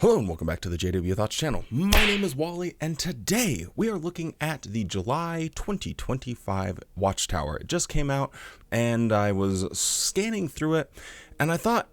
Hello and welcome back to the JW Thoughts channel. My name is Wally and today we are looking at the July 2025 Watchtower. It just came out and I was scanning through it and I thought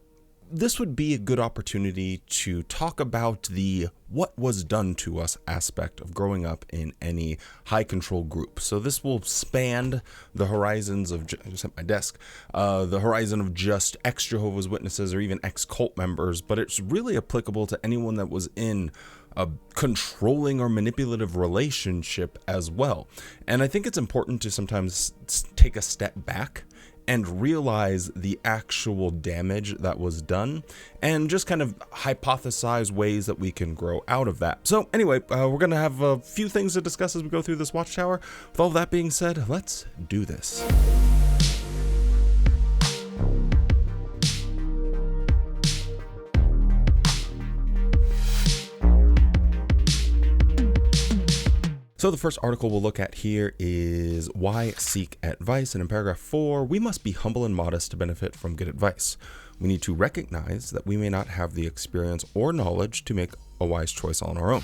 this would be a good opportunity to talk about the what was done to us aspect of growing up in any high control group. So this will span the horizons of, I just hit my desk, the horizon of just ex-Jehovah's Witnesses or even ex-cult members, but it's really applicable to anyone that was in a controlling or manipulative relationship as well. And I think it's important to sometimes take a step back and realize the actual damage that was done and just kind of hypothesize ways that we can grow out of that. So anyway, we're going to have a few things to discuss as we go through this Watchtower. With all that being said, let's do this. So the first article we'll look at here is Why Seek Advice, and in paragraph 4, we must be humble and modest to benefit from good advice. We need to recognize that we may not have the experience or knowledge to make a wise choice on our own.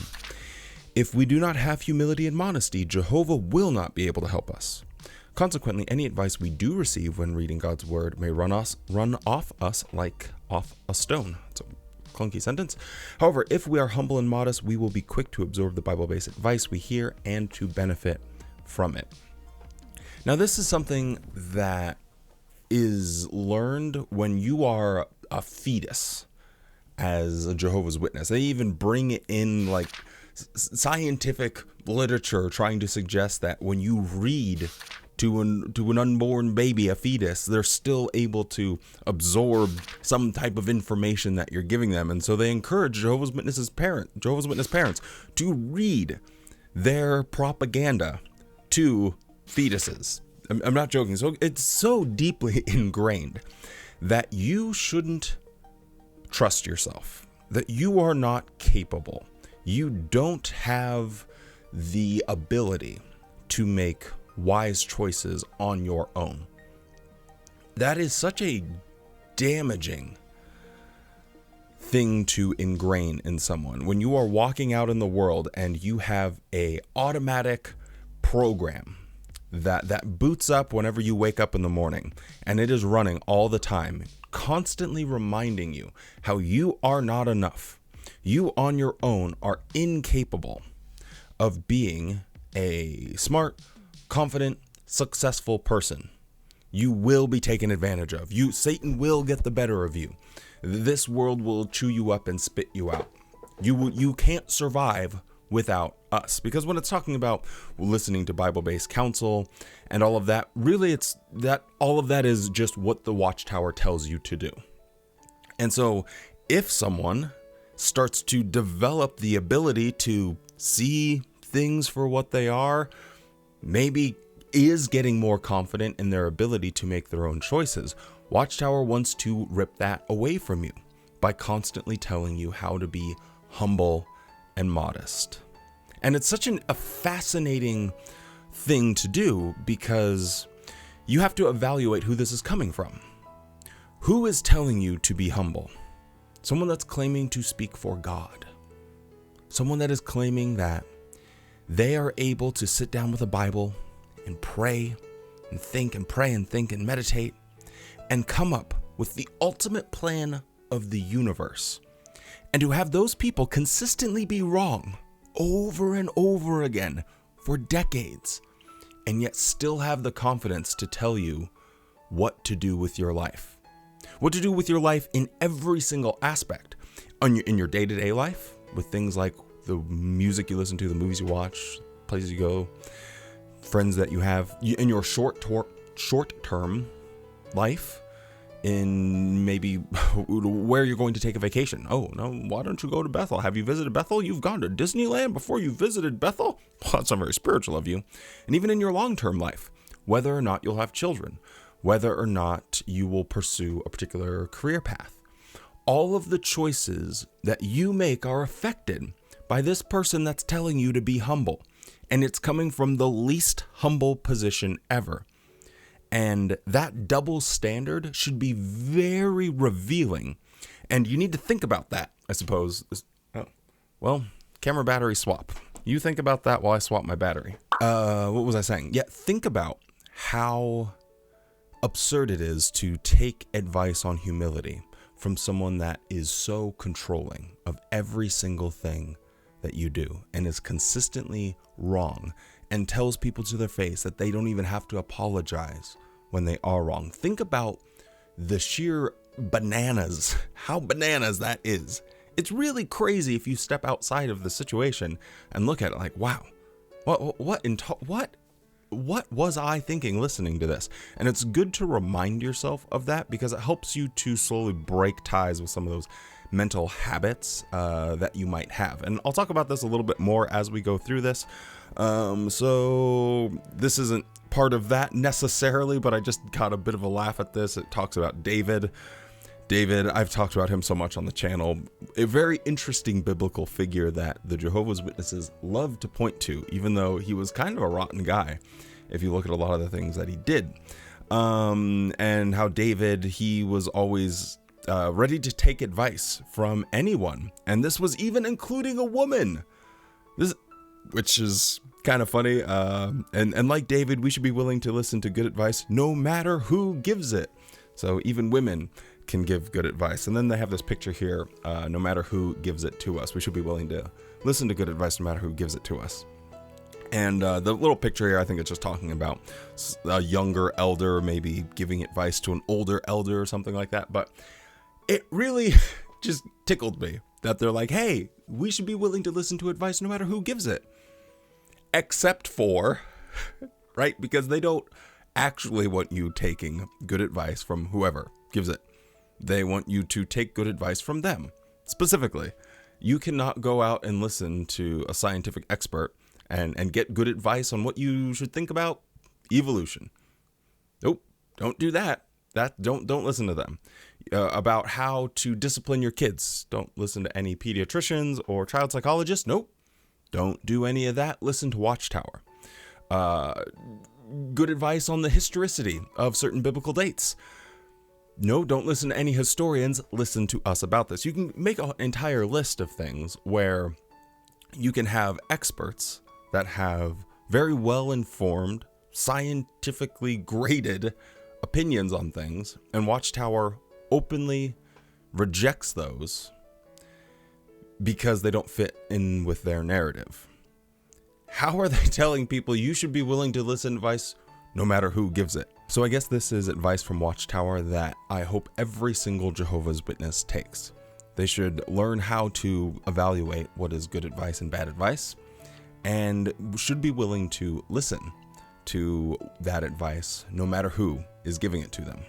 If we do not have humility and modesty, Jehovah will not be able to help us. Consequently, any advice we do receive when reading God's word may run off us like off a stone. It's a clunky sentence. However, if we are humble and modest, we will be quick to absorb the Bible-based advice we hear and to benefit from it. Now, this is something that is learned when you are a fetus as a Jehovah's Witness. They even bring in like scientific literature trying to suggest that when you read to an unborn baby, a fetus, they're still able to absorb some type of information that you're giving them. And so they encourage Jehovah's Witness parents to read their propaganda to fetuses. I'm not joking. So it's so deeply ingrained that you shouldn't trust yourself, that you are not capable. You don't have the ability to make wise choices on your own. That is such a damaging thing to ingrain in someone. When you are walking out in the world and you have a automatic program that boots up whenever you wake up in the morning, and it is running all the time, constantly reminding you how you are not enough. You on your own are incapable of being a smart, confident, successful person. You will be taken advantage of. Satan will get the better of you. This world will chew you up and spit you out. You can't survive without us. Because when it's talking about listening to Bible-based counsel and all of that, really all of that is just what the Watchtower tells you to do. And so if someone starts to develop the ability to see things for what they are, maybe is getting more confident in their ability to make their own choices, Watchtower wants to rip that away from you by constantly telling you how to be humble and modest. And it's such a fascinating thing to do because you have to evaluate who this is coming from. Who is telling you to be humble? Someone that's claiming to speak for God. Someone that is claiming that they are able to sit down with a Bible and pray and think and pray and think and meditate and come up with the ultimate plan of the universe. And to have those people consistently be wrong over and over again for decades, and yet still have the confidence to tell you what to do with your life. What to do with your life in every single aspect. In your day-to-day life, with things like the music you listen to, the movies you watch, places you go, friends that you have, in your short-term life, in maybe where you're going to take a vacation. Oh, no, why don't you go to Bethel? Have you visited Bethel? You've gone to Disneyland before you visited Bethel? Well, that's not very spiritual of you. And even in your long-term life, whether or not you'll have children, whether or not you will pursue a particular career path, all of the choices that you make are affected by this person that's telling you to be humble. And it's coming from the least humble position ever. And that double standard should be very revealing. And you need to think about that, I suppose. Well, camera battery swap. You think about that while I swap my battery. What was I saying? Yeah, think about how absurd it is to take advice on humility from someone that is so controlling of every single thing that you do and is consistently wrong and tells people to their face that they don't even have to apologize when they are wrong. Think about the sheer bananas, how bananas that is. It's really crazy if you step outside of the situation and look at it like, wow, what was I thinking listening to this? And it's good to remind yourself of that because it helps you to slowly break ties with some of those mental habits that you might have. And I'll talk about this a little bit more as we go through this. So this isn't part of that necessarily, but I just got a bit of a laugh at this. It talks about David, I've talked about him so much on the channel, a very interesting biblical figure that the Jehovah's Witnesses love to point to, even though he was kind of a rotten guy, if you look at a lot of the things that he did. And how David, he was always ready to take advice from anyone. And this was even including a woman, which is kind of funny. And like David, we should be willing to listen to good advice no matter who gives it. So even women can give good advice. And then they have this picture here, no matter who gives it to us, we should be willing to listen to good advice no matter who gives it to us. And the little picture here, I think it's just talking about a younger elder maybe giving advice to an older elder or something like that. But it really just tickled me that they're like, hey, we should be willing to listen to advice no matter who gives it. Except for, right? Because they don't actually want you taking good advice from whoever gives it. They want you to take good advice from them. Specifically, you cannot go out and listen to a scientific expert and get good advice on what you should think about evolution. Nope, don't do that. Don't listen to them. About how to discipline your kids. Don't listen to any pediatricians or child psychologists. Nope, don't do any of that. Listen to Watchtower. Good advice on the historicity of certain biblical dates. No, don't listen to any historians. Listen to us about this. You can make an entire list of things where you can have experts that have very well-informed, scientifically graded opinions on things, and Watchtower openly rejects those because they don't fit in with their narrative. How are they telling people you should be willing to listen to advice no matter who gives it? So I guess this is advice from Watchtower that I hope every single Jehovah's Witness takes. They should learn how to evaluate what is good advice and bad advice, and should be willing to listen to that advice no matter who is giving it to them.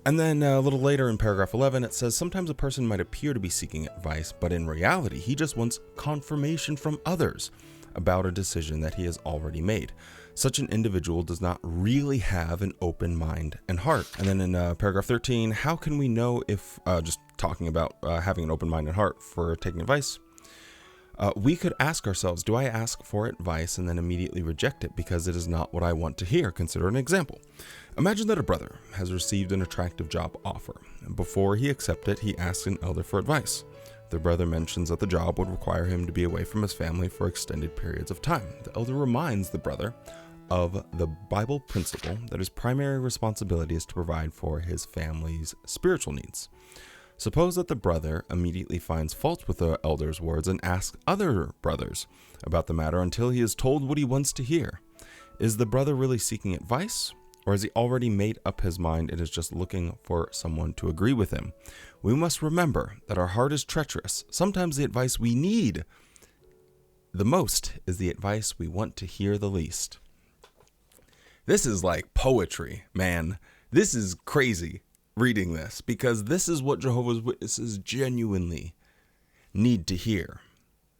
And then a little later in paragraph 11, it says, sometimes a person might appear to be seeking advice, but in reality, he just wants confirmation from others about a decision that he has already made. Such an individual does not really have an open mind and heart. And then in paragraph 13, how can we know if, just talking about having an open mind and heart for taking advice, we could ask ourselves, do I ask for advice and then immediately reject it because it is not what I want to hear? Consider an example. Imagine that a brother has received an attractive job offer. Before he accepts it, he asks an elder for advice. The brother mentions that the job would require him to be away from his family for extended periods of time. The elder reminds the brother of the Bible principle that his primary responsibility is to provide for his family's spiritual needs. Suppose that the brother immediately finds fault with the elder's words and asks other brothers about the matter until he is told what he wants to hear. Is the brother really seeking advice, or has he already made up his mind and is just looking for someone to agree with him? We must remember that our heart is treacherous. Sometimes the advice we need the most is the advice we want to hear the least. This is like poetry, man. This is crazy reading this, because this is what Jehovah's Witnesses genuinely need to hear.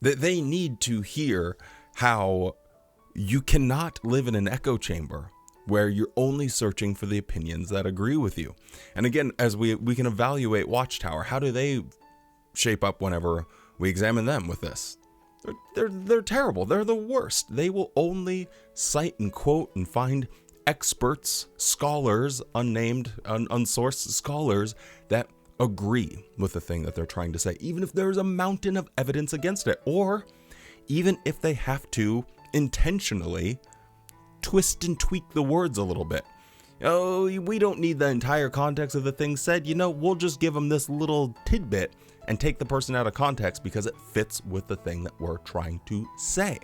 That they need to hear how you cannot live in an echo chamber where you're only searching for the opinions that agree with you. And again, as we can evaluate Watchtower, how do they shape up whenever we examine them with this? They're terrible. They're the worst. They will only cite and quote and find experts, scholars, unnamed, unsourced scholars that agree with the thing that they're trying to say, even if there's a mountain of evidence against it, or even if they have to intentionally twist and tweak the words a little bit. Oh, we don't need the entire context of the thing said. We'll just give them this little tidbit and take the person out of context because it fits with the thing that we're trying to say.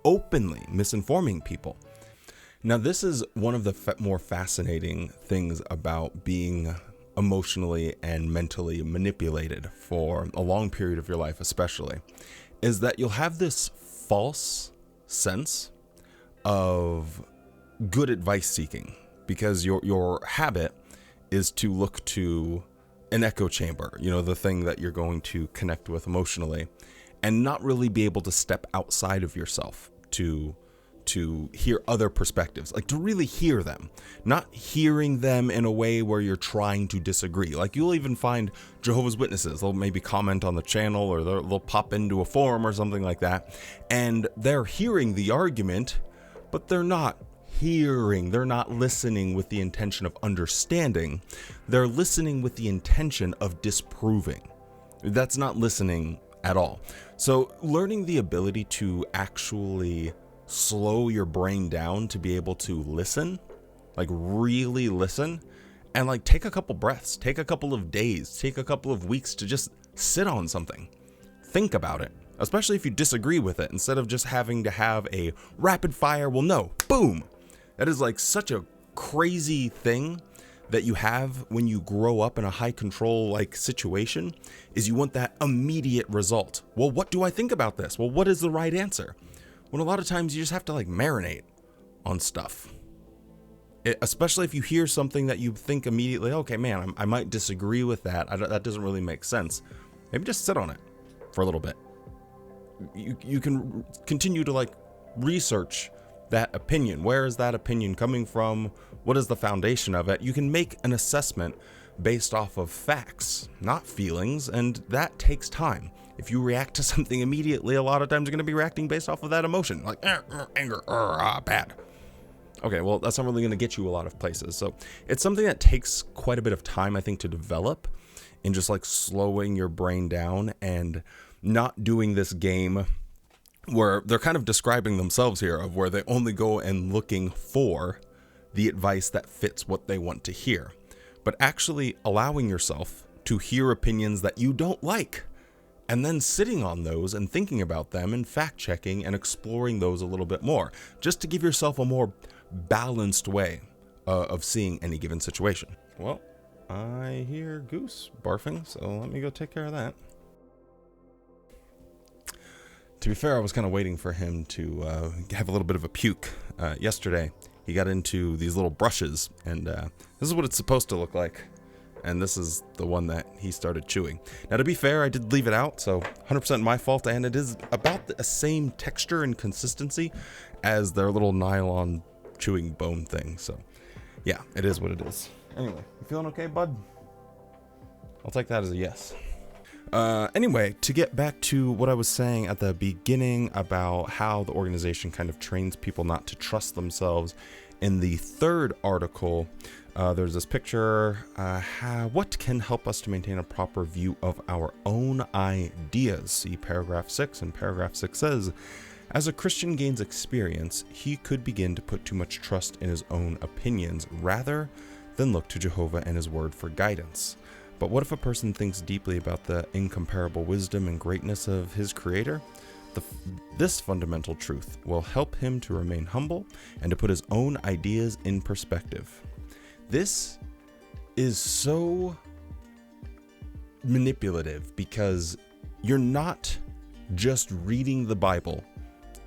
Openly misinforming people. Now, this is one of the more fascinating things about being emotionally and mentally manipulated for a long period of your life, especially, is that you'll have this false sense of good advice seeking because your habit is to look to an echo chamber, the thing that you're going to connect with emotionally, and not really be able to step outside of yourself to hear other perspectives, like to really hear them, not hearing them in a way where you're trying to disagree. Like you'll even find Jehovah's Witnesses, they'll maybe comment on the channel or they'll pop into a forum or something like that, and they're hearing the argument, but they're not listening with the intention of understanding. They're listening with the intention of disproving. That's not listening at all. So learning the ability to actually slow your brain down to be able to listen, like really listen, and like take a couple breaths, take a couple of days, take a couple of weeks to just sit on something. Think about it, especially if you disagree with it, instead of just having to have a rapid fire, well, no, boom. That is like such a crazy thing that you have when you grow up in a high control like situation, is you want that immediate result. Well, what do I think about this? Well, what is the right answer? When a lot of times you just have to like marinate on stuff. Especially if you hear something that you think immediately, okay, man, I might disagree with that. That doesn't really make sense. Maybe just sit on it for a little bit. You can continue to like research that opinion. Where is that opinion coming from? What is the foundation of it? You can make an assessment based off of facts, not feelings, and that takes time. If you react to something immediately, a lot of times you're going to be reacting based off of that emotion, like anger, bad. Okay, well, that's not really going to get you a lot of places. So it's something that takes quite a bit of time, I think, to develop, in just like slowing your brain down and not doing this game where they're kind of describing themselves here, of where they only go and looking for the advice that fits what they want to hear, but actually allowing yourself to hear opinions that you don't like, and then sitting on those and thinking about them and fact checking and exploring those a little bit more, just to give yourself a more balanced way of seeing any given situation. Well, I hear Goose barfing, so let me go take care of that. To be fair, I was kind of waiting for him to have a little bit of a puke. Yesterday, he got into these little brushes, and this is what it's supposed to look like. And this is the one that he started chewing. Now, to be fair, I did leave it out, so 100% my fault, and it is about the same texture and consistency as their little nylon chewing bone thing. So, yeah, it is what it is. Anyway, you feeling okay, bud? I'll take that as a yes. Anyway, to get back to what I was saying at the beginning about how the organization kind of trains people not to trust themselves, in the third article, there's this picture, what can help us to maintain a proper view of our own ideas? See paragraph 6, and paragraph 6 says, as a Christian gains experience, he could begin to put too much trust in his own opinions rather than look to Jehovah and his word for guidance. But what if a person thinks deeply about the incomparable wisdom and greatness of his creator? This fundamental truth will help him to remain humble and to put his own ideas in perspective. This is so manipulative because you're not just reading the Bible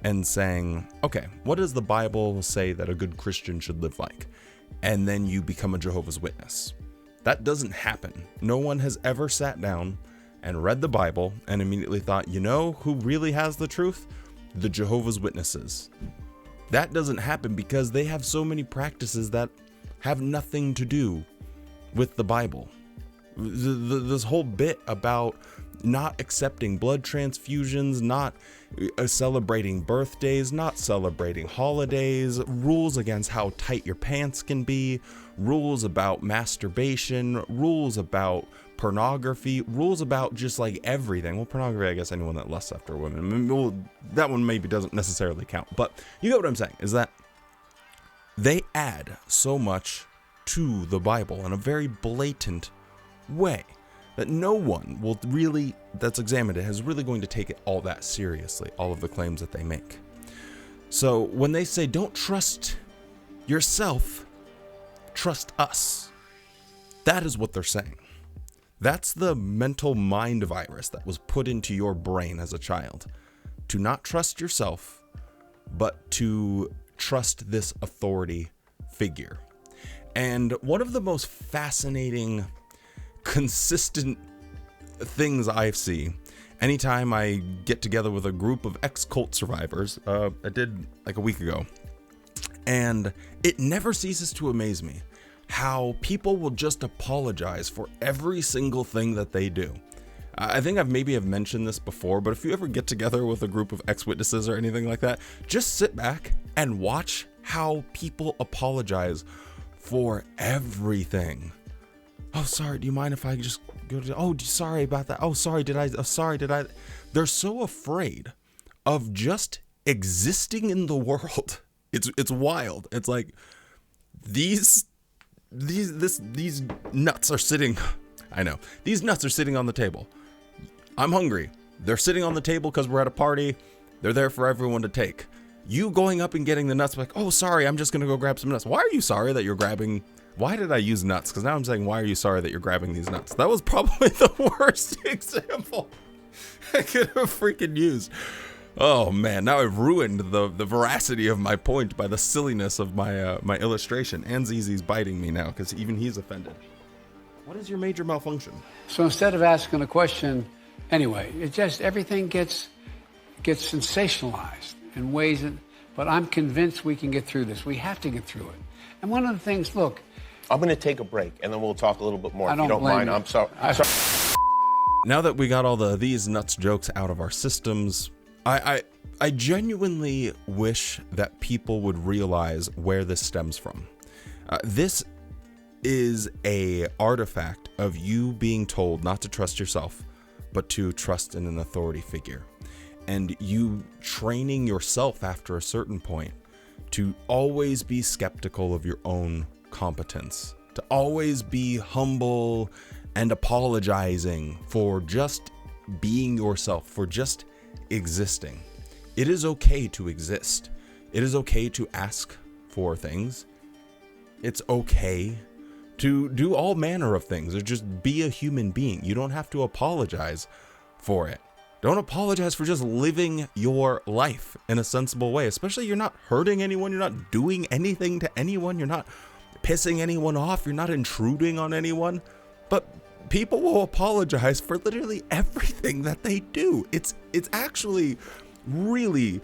and saying, okay, what does the Bible say that a good Christian should live like? And then you become a Jehovah's Witness. That doesn't happen. No one has ever sat down and read the Bible and immediately thought, you know who really has the truth? The Jehovah's Witnesses. That doesn't happen because they have so many practices that have nothing to do with the Bible. This whole bit about not accepting blood transfusions, not celebrating birthdays, not celebrating holidays, rules against how tight your pants can be, rules about masturbation, rules about pornography, rules about just like everything. Well, pornography, I guess anyone that lusts after women. I mean, well, that one maybe doesn't necessarily count, but you get what I'm saying, is that they add so much to the Bible in a very blatant way that no one will really, that's examined it, is really going to take it all that seriously, all of the claims that they make. So when they say, don't trust yourself, trust us, that is what they're saying. That's the mental mind virus that was put into your brain as a child. To not trust yourself, but to trust this authority figure. And one of the most fascinating, consistent things I see anytime I get together with a group of ex-cult survivors, I did like a week ago, and it never ceases to amaze me how people will just apologize for every single thing that they do. I think I've maybe mentioned this before, but if you ever get together with a group of ex-witnesses or anything like that, just sit back and watch how people apologize for everything. Oh, sorry, do you mind if I just go to, oh, sorry about that. Oh, sorry, did I? They're so afraid of just existing in the world. It's wild. It's like these nuts are sitting, I know, these nuts are sitting on the table. I'm hungry. They're sitting on the table because we're at a party. They're there for everyone to take. You going up and getting the nuts, like, oh, sorry, I'm just going to go grab some nuts. Why are you sorry that you're grabbing? Why did I use nuts? Because now I'm saying, why are you sorry that you're grabbing these nuts? That was probably the worst example I could have freaking used. Oh man, now I've ruined the veracity of my point by the silliness of my my illustration. And Zizi's biting me now because even he's offended. What is your major malfunction? So instead of asking a question, anyway, it just everything gets sensationalized in ways that. But I'm convinced we can get through this. We have to get through it. And one of the things, look, I'm going to take a break and then we'll talk a little bit more. I if you don't blame mind. you. I'm sorry. Now that we got all these nuts jokes out of our systems, I genuinely wish that people would realize where this stems from. This is a artifact of you being told not to trust yourself, but to trust in an authority figure. And you training yourself after a certain point to always be skeptical of your own competence, to always be humble and apologizing for just being yourself, for just existing. It is okay to exist. It is okay to ask for things. It's okay to do all manner of things or just be a human being. You don't have to apologize for it. Don't apologize for just living your life in a sensible way, especially you're not hurting anyone. You're not doing anything to anyone. You're not pissing anyone off. You're not intruding on anyone. But people will apologize for literally everything that they do. It's actually really,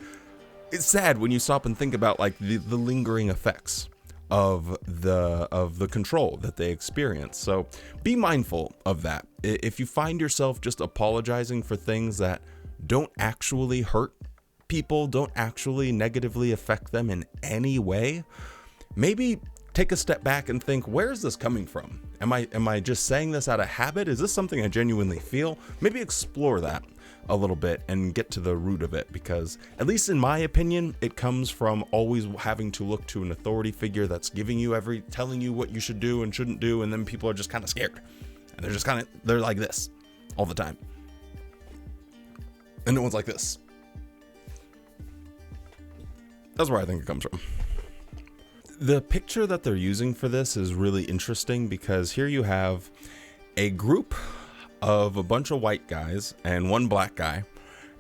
it's sad when you stop and think about like the lingering effects of the control that they experience. So be mindful of that. If you find yourself just apologizing for things that don't actually hurt people, don't actually negatively affect them in any way, maybe take a step back and think, where is this coming from? Am I just saying this out of habit? Is this something I genuinely feel? Maybe explore that a little bit and get to the root of it, because at least in my opinion, it comes from always having to look to an authority figure that's giving you telling you what you should do and shouldn't do, and then people are just kind of scared and they're like this all the time, and no one's like this. That's where I think it comes from. The picture that they're using for this is really interesting because here you have a group of a bunch of white guys and one black guy,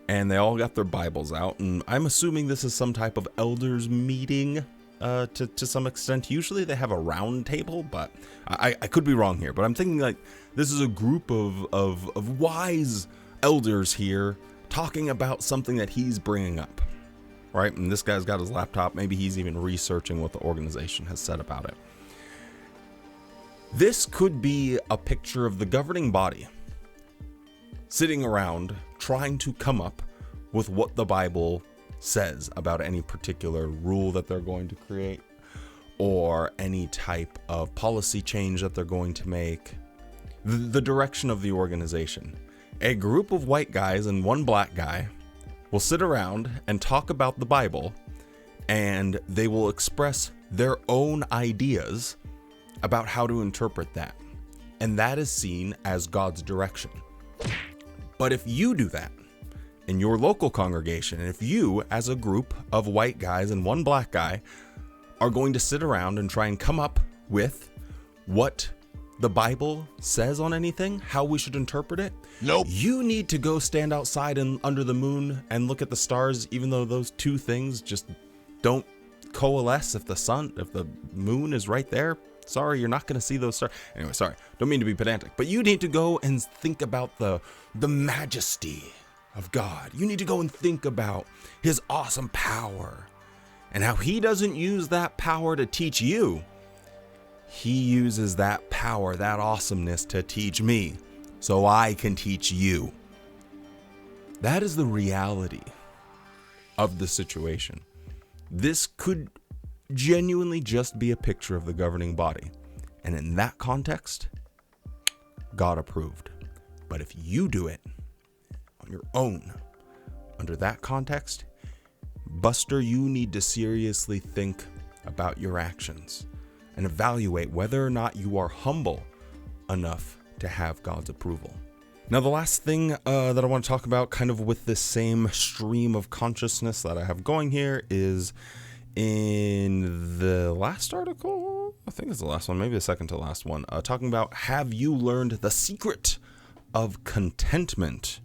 and they all got their Bibles out, and I'm assuming this is some type of elders meeting to some extent. Usually they have a round table, but I could be wrong here, but I'm thinking like this is a group of wise elders here talking about something that he's bringing up, right? And this guy's got his laptop. Maybe he's even researching what the organization has said about it. This could be a picture of the governing body sitting around trying to come up with what the Bible says about any particular rule that they're going to create or any type of policy change that they're going to make. the direction of the organization. A group of white guys and one black guy will sit around and talk about the Bible, and they will express their own ideas about how to interpret that. And that is seen as God's direction. But if you do that in your local congregation, and if you, as a group of white guys and one black guy, are going to sit around and try and come up with what the Bible says on anything, how we should interpret it, Nope. you need to go stand outside and under the moon and look at the stars, even though those two things just don't coalesce. If the moon is right there, sorry, you're not going to see those stars. Anyway, sorry, don't mean to be pedantic, but you need to go and think about the majesty of God. You need to go and think about his awesome power and how he doesn't use that power to teach you. He uses that power, that awesomeness, to teach me so I can teach you. That is the reality of the situation. This could genuinely just be a picture of the governing body. And in that context, God approved. But if you do it on your own, under that context, Buster, you need to seriously think about your actions and evaluate whether or not you are humble enough to have God's approval. Now, the last thing that I want to talk about, kind of with this same stream of consciousness that I have going here, is in the last article, I think it's the last one, maybe the second to last one, talking about, have you learned the secret of contentment?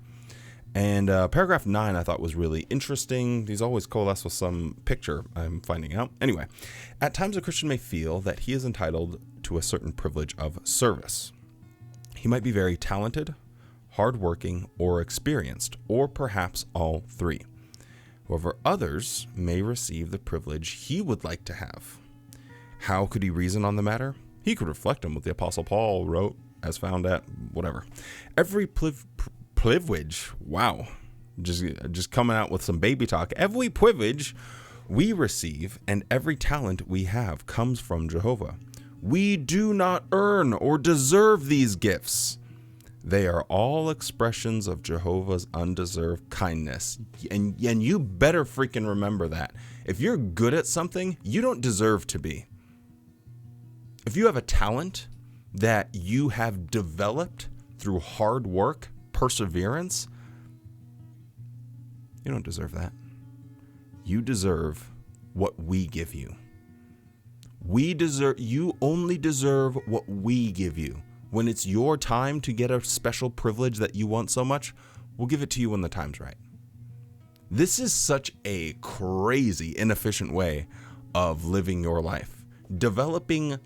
And paragraph 9 I thought was really interesting. These always coalesce with some picture I'm finding out. Anyway, at times a Christian may feel that he is entitled to a certain privilege of service. He might be very talented, hardworking, or experienced, or perhaps all three. However, others may receive the privilege he would like to have. How could he reason on the matter? He could reflect on what the Apostle Paul wrote, as found at whatever. Every privilege, wow, just coming out with some baby talk. Every privilege we receive and every talent we have comes from Jehovah. We do not earn or deserve these gifts. They are all expressions of Jehovah's undeserved kindness. And you better freaking remember that. If you're good at something, you don't deserve to be. If you have a talent that you have developed through hard work, perseverance, you don't deserve that. You deserve what we give you. You only deserve what we give you. When it's your time to get a special privilege that you want so much, we'll give it to you when the time's right. This is such a crazy, inefficient way of living your life. Developing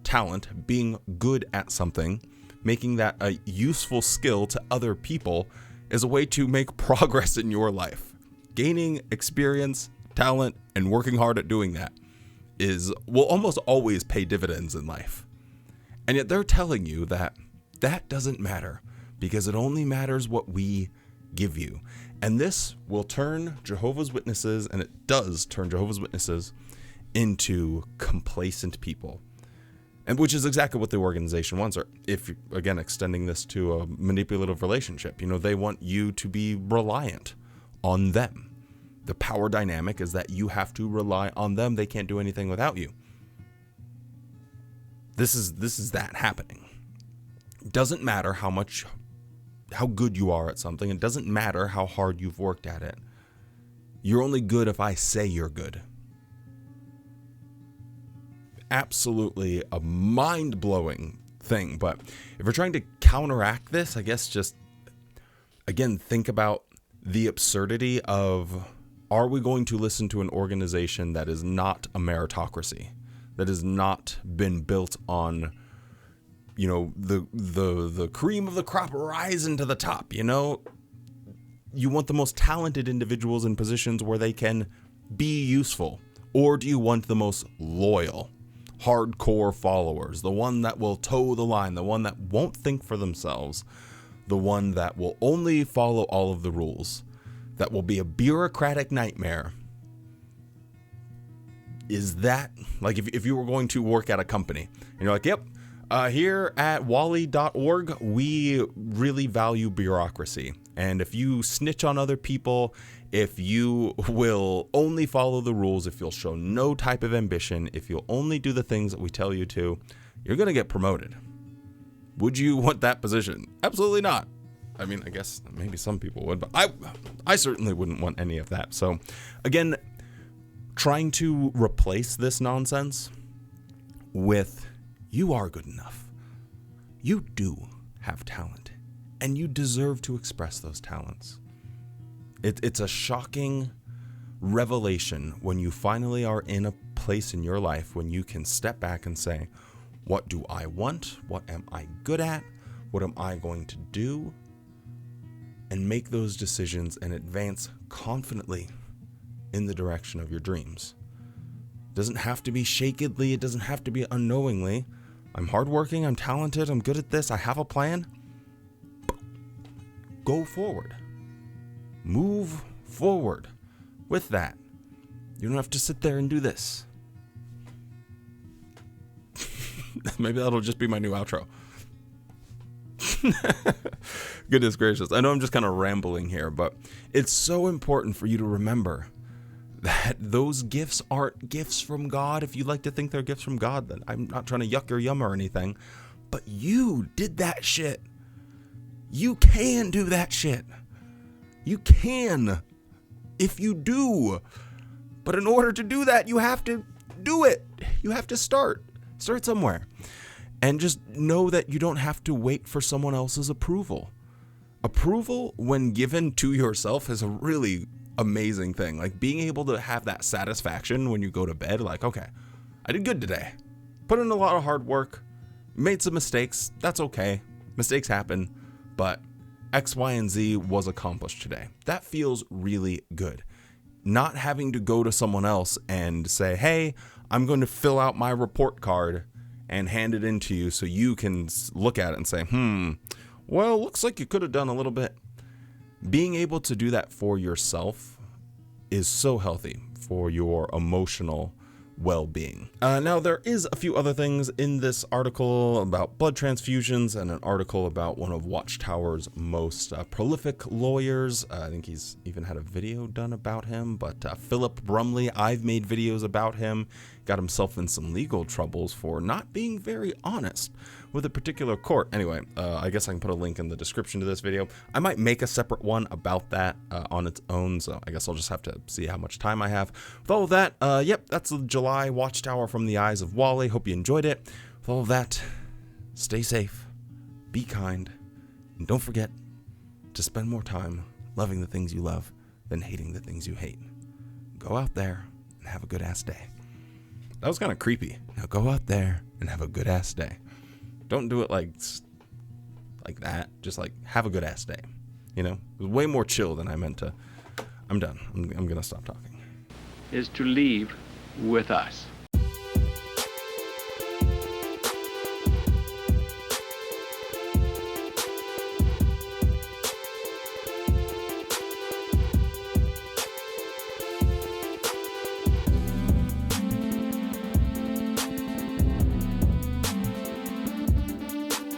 talent, being good at something, making that a useful skill to other people is a way to make progress in your life. Gaining experience, talent, and working hard at doing that will almost always pay dividends in life. And yet they're telling you that that doesn't matter because it only matters what we give you. And this will turn Jehovah's Witnesses, and it does turn Jehovah's Witnesses into complacent people. And which is exactly what the organization wants. Or if, again, extending this to a manipulative relationship, they want you to be reliant on them. The power dynamic is that you have to rely on them. They can't do anything without you. This is that happening. It doesn't matter how good you are at something. It doesn't matter how hard you've worked at it. You're only good if I say you're good. Absolutely a mind-blowing thing. But if we're trying to counteract this, I guess just, again, think about the absurdity of, are we going to listen to an organization that is not a meritocracy? That has not been built on, the cream of the crop rising to the top, You want the most talented individuals in positions where they can be useful. Or do you want the most loyal, hardcore followers? The one that will toe the line, the one that won't think for themselves, the one that will only follow all of the rules, that will be a bureaucratic nightmare. Is that, like, if you were going to work at a company and you're like, yep, Here at wally.org, we really value bureaucracy. And if you snitch on other people, if you will only follow the rules, if you'll show no type of ambition, if you'll only do the things that we tell you to, you're going to get promoted. Would you want that position? Absolutely not. I mean, I guess maybe some people would, but I certainly wouldn't want any of that. So again, trying to replace this nonsense with you are good enough. You do have talent, and you deserve to express those talents. It's a shocking revelation when you finally are in a place in your life when you can step back and say, what do I want? What am I good at? What am I going to do? And make those decisions and advance confidently in the direction of your dreams. It doesn't have to be shakily. It doesn't have to be unknowingly. I'm hardworking. I'm talented. I'm good at this. I have a plan. Go forward. Move forward with that. You don't have to sit there and do this. Maybe that'll just be my new outro. Goodness gracious. I know I'm just kind of rambling here, but it's so important for you to remember that those gifts aren't gifts from God. If you like to think they're gifts from God, then I'm not trying to yuck your yum or anything, but you did that shit. You can do that shit. You can, if you do. But in order to do that, you have to do it. You have to start somewhere. And just know that you don't have to wait for someone else's approval. Approval, when given to yourself, is a really amazing thing. Like being able to have that satisfaction when you go to bed, like, okay, I did good today. Put in a lot of hard work, made some mistakes. That's okay. Mistakes happen, but X, Y, and Z was accomplished today. That feels really good. Not having to go to someone else and say, hey, I'm going to fill out my report card and hand it in to you so you can look at it and say, well, looks like you could have done a little bit. Being able to do that for yourself is so healthy for your emotional well-being. Now, there is a few other things in this article about blood transfusions and an article about one of Watchtower's most prolific lawyers. I think he's even had a video done about him, but Philip Brumley, I've made videos about him, got himself in some legal troubles for not being very honest with a particular court. Anyway, I guess I can put a link in the description to this video. I might make a separate one about that on its own, so I guess I'll just have to see how much time I have. With all of that, yep, that's the July Watchtower from the Eyes of Wally. Hope you enjoyed it. With all of that, stay safe, be kind, and don't forget to spend more time loving the things you love than hating the things you hate. Go out there and have a good-ass day. That was kind of creepy. Now go out there and have a good-ass day. Don't do it like that. Just like have a good-ass day. You know, it was way more chill than I meant to. I'm done. I'm going to stop talking. Is to leave with us.